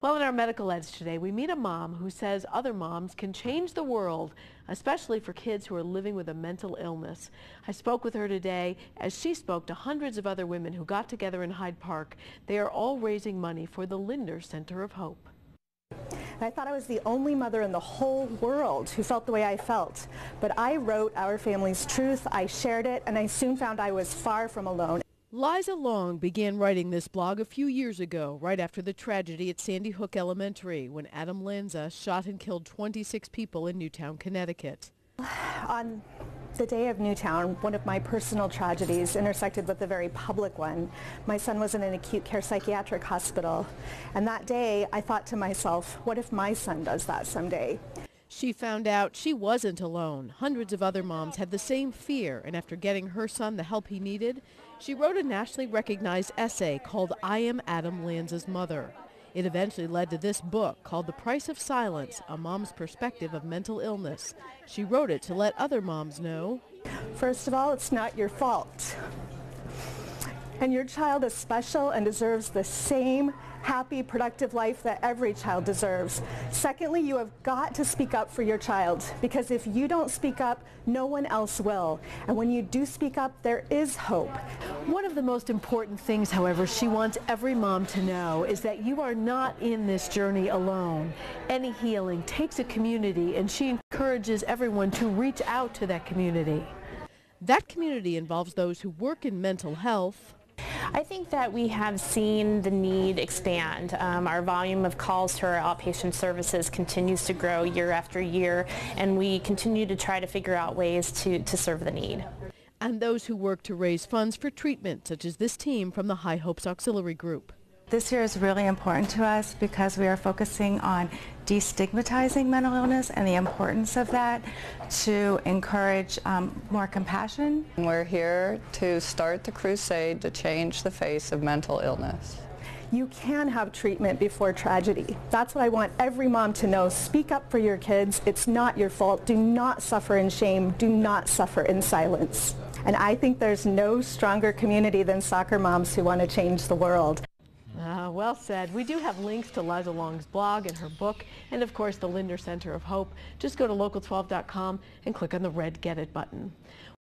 Well, in our Medical Edge today, we meet a mom who says other moms can change the world, especially for kids who are living with a mental illness. I spoke with her today as she spoke to hundreds of other women who got together in Hyde Park. They are all raising money for the Lindner Center of Hope. I thought I was the only mother in the whole world who felt the way I felt. But I wrote our family's truth, I shared it, and I soon found I was far from alone. Liza Long began writing this blog a few years ago, right after the tragedy at Sandy Hook Elementary, when Adam Lanza shot and killed 26 people in Newtown, Connecticut. On the day of Newtown, one of my personal tragedies intersected with a very public one. My son was in an acute care psychiatric hospital, and that day I thought to myself, what if my son does that someday? She found out she wasn't alone. Hundreds of other moms had the same fear, and after getting her son the help he needed, she wrote a nationally recognized essay called I Am Adam Lanza's Mother. It eventually led to this book called The Price of Silence, A Mom's Perspective of Mental Illness. She wrote it to let other moms know. First of all, it's not your fault. And your child is special and deserves the same happy, productive life that every child deserves. Secondly, you have got to speak up for your child, because if you don't speak up, no one else will. And when you do speak up, there is hope. One of the most important things, however, she wants every mom to know is that you are not in this journey alone. Any healing takes a community, and she encourages everyone to reach out to that community. That community involves those who work in mental health. I think that we have seen the need expand. Our volume of calls to our outpatient services continues to grow year after year, and we continue to try to figure out ways to serve the need. And those who work to raise funds for treatment, such as this team from the High Hopes Auxiliary Group. This year is really important to us because we are focusing on destigmatizing mental illness and the importance of that to encourage more compassion. We're here to start the crusade to change the face of mental illness. You can have treatment before tragedy. That's what I want every mom to know. Speak up for your kids. It's not your fault. Do not suffer in shame. Do not suffer in silence. And I think there's no stronger community than soccer moms who want to change the world. Well said. We do have links to Liza Long's blog and her book, and of course the Lindner Center of Hope. Just go to local12.com and click on the red Get It button.